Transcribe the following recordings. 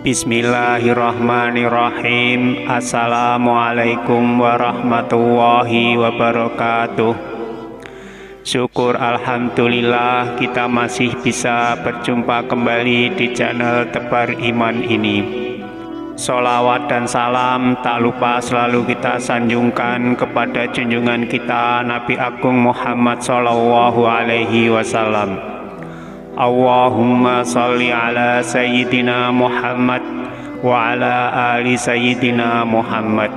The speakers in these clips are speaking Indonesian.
Bismillahirrahmanirrahim. Assalamualaikum warahmatullahi wabarakatuh. Syukur alhamdulillah kita masih bisa berjumpa kembali di channel Tebar Iman ini. Sholawat dan salam tak lupa selalu kita sanjungkan kepada junjungan kita Nabi Agung Muhammad Sallallahu Alaihi Wasallam. Allahumma salli ala Sayyidina Muhammad wa ala ali Sayyidina Muhammad.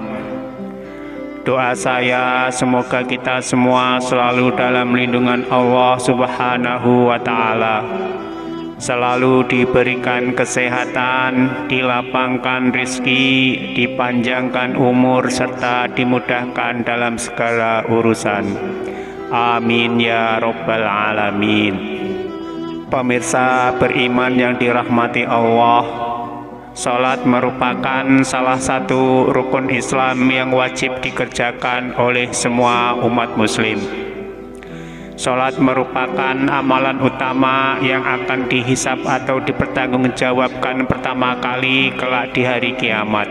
Doa saya semoga kita semua selalu dalam lindungan Allah Subhanahu wa Ta'ala, selalu diberikan kesehatan, dilapangkan rizki, dipanjangkan umur, serta dimudahkan dalam segala urusan. Amin ya Rabbal Alamin. Pemirsa beriman yang dirahmati Allah, salat merupakan salah satu rukun Islam yang wajib dikerjakan oleh semua umat muslim. Salat merupakan amalan utama yang akan dihisab atau dipertanggungjawabkan pertama kali kelak di hari kiamat.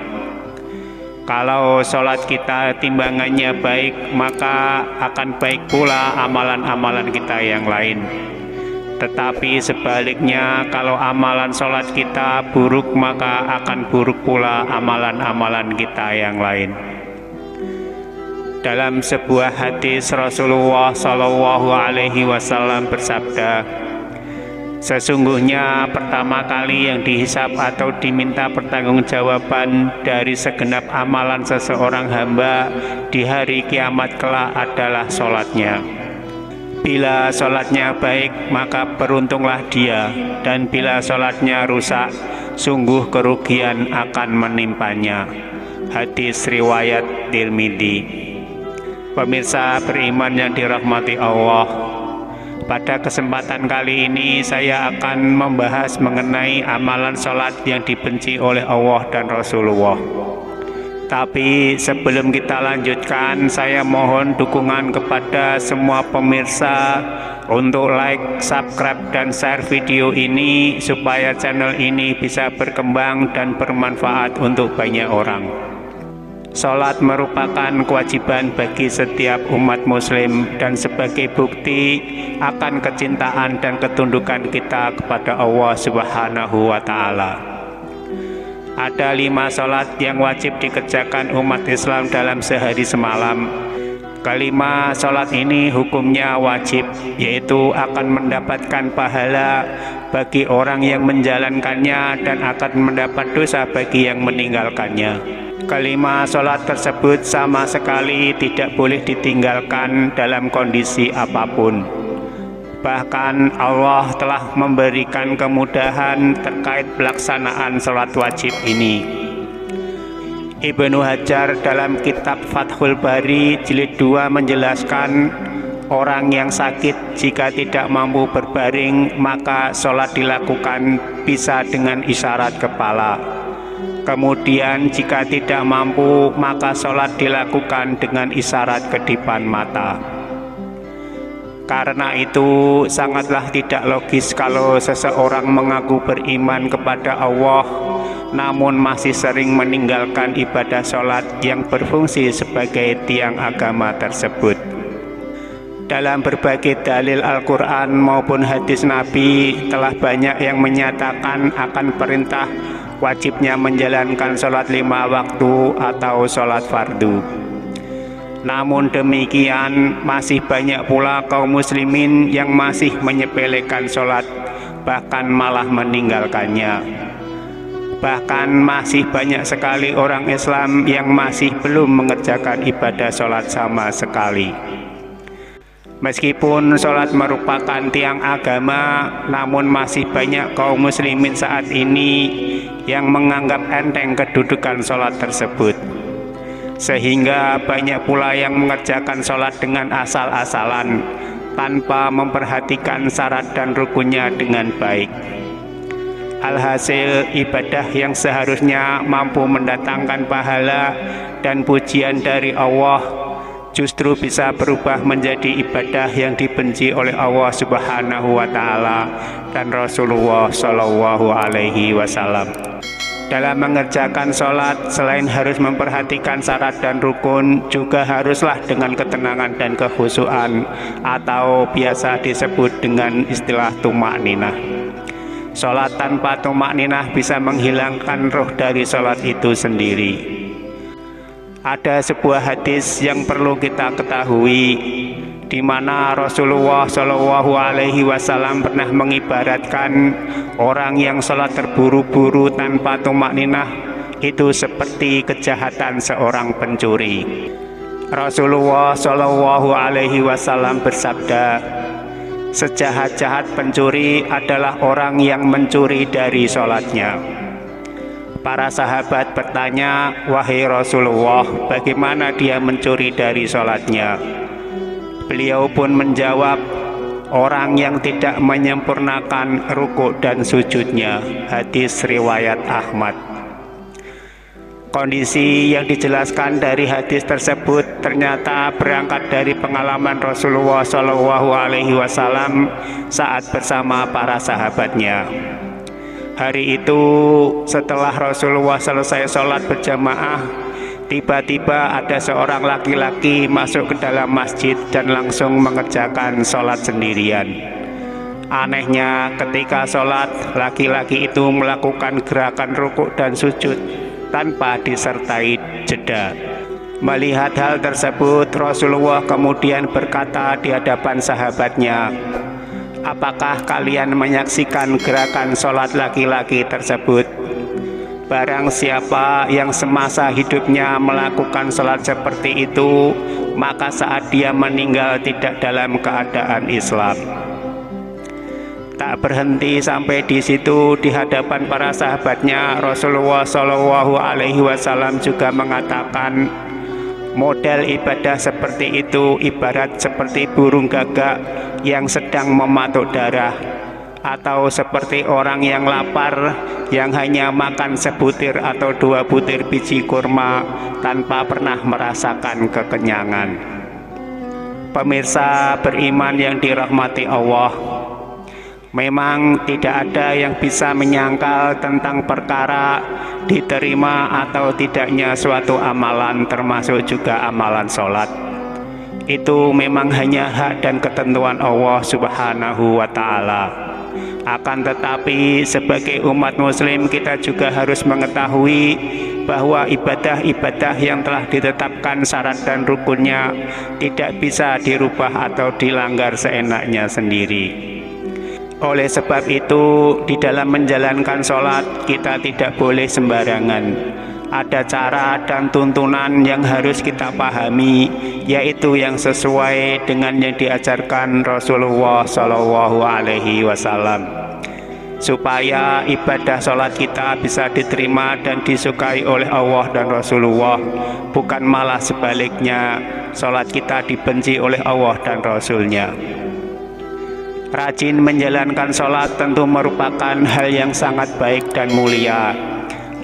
Kalau salat kita timbangannya baik, maka akan baik pula amalan-amalan kita yang lain. Tetapi sebaliknya, kalau amalan sholat kita buruk, maka akan buruk pula amalan-amalan kita yang lain. Dalam sebuah hadis, Rasulullah Shallallahu Alaihi Wasallam bersabda, sesungguhnya pertama kali yang dihisab atau diminta pertanggungjawaban dari segenap amalan seseorang hamba di hari kiamat kelak adalah sholatnya. Bila sholatnya baik, maka beruntunglah dia, dan bila sholatnya rusak, sungguh kerugian akan menimpanya. Hadis riwayat Tirmidzi. Pemirsa beriman yang dirahmati Allah, pada kesempatan kali ini saya akan membahas mengenai amalan sholat yang dibenci oleh Allah dan Rasulullah. Tapi sebelum kita lanjutkan, saya mohon dukungan kepada semua pemirsa untuk like, subscribe, dan share video ini supaya channel ini bisa berkembang dan bermanfaat untuk banyak orang. Salat merupakan kewajiban bagi setiap umat muslim dan sebagai bukti akan kecintaan dan ketundukan kita kepada Allah Subhanahu wa Ta'ala. Ada 5 salat yang wajib dikerjakan umat Islam dalam sehari semalam. Kelima salat ini hukumnya wajib, yaitu akan mendapatkan pahala bagi orang yang menjalankannya dan akan mendapat dosa bagi yang meninggalkannya. Kelima salat tersebut sama sekali tidak boleh ditinggalkan dalam kondisi apapun. Bahkan Allah telah memberikan kemudahan terkait pelaksanaan salat wajib ini. Ibnu Hajar dalam kitab Fathul Bari jilid 2 menjelaskan, orang yang sakit jika tidak mampu berbaring, maka salat dilakukan bisa dengan isyarat kepala. Kemudian jika tidak mampu, maka salat dilakukan dengan isyarat kedipan mata. Karena itu sangatlah tidak logis kalau seseorang mengaku beriman kepada Allah namun masih sering meninggalkan ibadah sholat yang berfungsi sebagai tiang agama tersebut. Dalam berbagai dalil Al-Quran maupun hadis Nabi telah banyak yang menyatakan akan perintah wajibnya menjalankan sholat 5 waktu atau sholat fardu. Namun demikian, masih banyak pula kaum muslimin yang masih menyepelekan sholat, bahkan malah meninggalkannya. Bahkan masih banyak sekali orang Islam yang masih belum mengerjakan ibadah sholat sama sekali. Meskipun sholat merupakan tiang agama, namun masih banyak kaum muslimin saat ini yang menganggap enteng kedudukan sholat tersebut. Sehingga banyak pula yang mengerjakan sholat dengan asal-asalan tanpa memperhatikan syarat dan rukunnya dengan baik. Alhasil, ibadah yang seharusnya mampu mendatangkan pahala dan pujian dari Allah justru bisa berubah menjadi ibadah yang dibenci oleh Allah Subhanahu wa Ta'ala dan Rasulullah Shallallahu Alaihi Wasallam. Dalam mengerjakan sholat, selain harus memperhatikan syarat dan rukun, juga haruslah dengan ketenangan dan kekhusyuan, atau biasa disebut dengan istilah tumakninah. Sholat tanpa tumakninah bisa menghilangkan roh dari sholat itu sendiri. Ada sebuah hadis yang perlu kita ketahui, di mana Rasulullah Shallallahu Alaihi Wasallam pernah mengibaratkan orang yang sholat terburu-buru tanpa tumakninah itu seperti kejahatan seorang pencuri. Rasulullah Shallallahu Alaihi Wasallam bersabda, sejahat-jahat pencuri adalah orang yang mencuri dari sholatnya. Para sahabat bertanya, wahai Rasulullah, bagaimana dia mencuri dari sholatnya? Beliau pun menjawab, orang yang tidak menyempurnakan rukuk dan sujudnya. Hadis riwayat Ahmad. Kondisi yang dijelaskan dari hadis tersebut ternyata berangkat dari pengalaman Rasulullah Shallallahu Alaihi Wasallam saat bersama para sahabatnya. Hari itu setelah Rasulullah selesai sholat berjamaah, tiba-tiba ada seorang laki-laki masuk ke dalam masjid dan langsung mengerjakan sholat sendirian. Anehnya, ketika sholat, laki-laki itu melakukan gerakan rukuk dan sujud tanpa disertai jeda. Melihat hal tersebut, Rasulullah kemudian berkata di hadapan sahabatnya, apakah kalian menyaksikan gerakan sholat laki-laki tersebut? Barang siapa yang semasa hidupnya melakukan sholat seperti itu, maka saat dia meninggal tidak dalam keadaan Islam. Tak berhenti sampai di situ, di hadapan para sahabatnya, Rasulullah Shallallahu Alaihi Wasallam juga mengatakan, model ibadah seperti itu ibarat seperti burung gagak yang sedang mematuk darah, atau seperti orang yang lapar yang hanya makan sebutir atau 2 butir biji kurma tanpa pernah merasakan kekenyangan. Pemirsa beriman yang dirahmati Allah, memang tidak ada yang bisa menyangkal tentang perkara diterima atau tidaknya suatu amalan, termasuk juga amalan sholat. Itu memang hanya hak dan ketentuan Allah Subhanahu wa Ta'ala. Akan tetapi sebagai umat muslim kita juga harus mengetahui bahwa ibadah-ibadah yang telah ditetapkan syarat dan rukunnya tidak bisa dirubah atau dilanggar seenaknya sendiri. Oleh sebab itu, di dalam menjalankan sholat kita tidak boleh sembarangan. Ada cara dan tuntunan yang harus kita pahami, yaitu yang sesuai dengan yang diajarkan Rasulullah Shallallahu Alaihi Wasallam, supaya ibadah sholat kita bisa diterima dan disukai oleh Allah dan Rasulullah, bukan malah sebaliknya, sholat kita dibenci oleh Allah dan Rasulnya. Rajin menjalankan sholat tentu merupakan hal yang sangat baik dan mulia,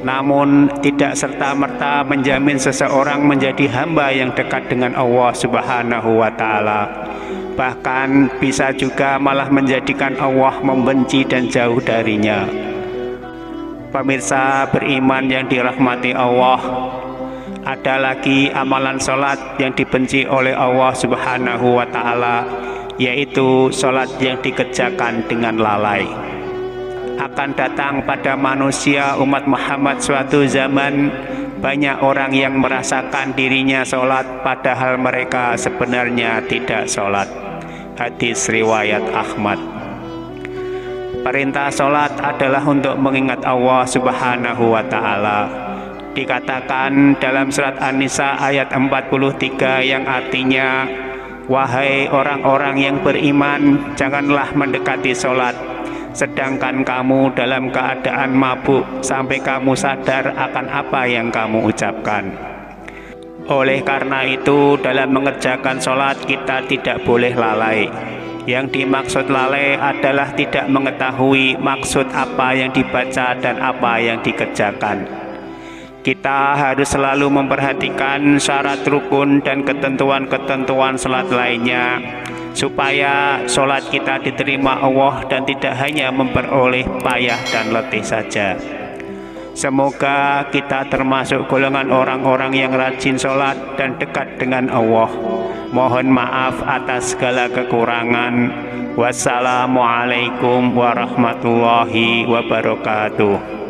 namun tidak serta-merta menjamin seseorang menjadi hamba yang dekat dengan Allah Subhanahu wa Ta'ala. Bahkan bisa juga malah menjadikan Allah membenci dan jauh darinya. Pemirsa beriman yang dirahmati Allah, ada lagi amalan sholat yang dibenci oleh Allah Subhanahu wa Ta'ala, yaitu sholat yang dikerjakan dengan lalai. Akan datang pada manusia umat Muhammad suatu zaman, banyak orang yang merasakan dirinya sholat padahal mereka sebenarnya tidak sholat. Hadis riwayat Ahmad. Perintah sholat adalah untuk mengingat Allah Subhanahu wa Ta'ala. Dikatakan dalam surat An-Nisa ayat 43 yang artinya, wahai orang-orang yang beriman, janganlah mendekati sholat sedangkan kamu dalam keadaan mabuk sampai kamu sadar akan apa yang kamu ucapkan. Oleh karena itu, dalam mengerjakan sholat kita tidak boleh lalai. Yang dimaksud lalai adalah tidak mengetahui maksud apa yang dibaca dan apa yang dikerjakan. Kita harus selalu memperhatikan syarat rukun dan ketentuan-ketentuan sholat lainnya, supaya sholat kita diterima Allah dan tidak hanya memperoleh payah dan letih saja. Semoga kita termasuk golongan orang-orang yang rajin sholat dan dekat dengan Allah. Mohon maaf atas segala kekurangan. Wassalamualaikum warahmatullahi wabarakatuh.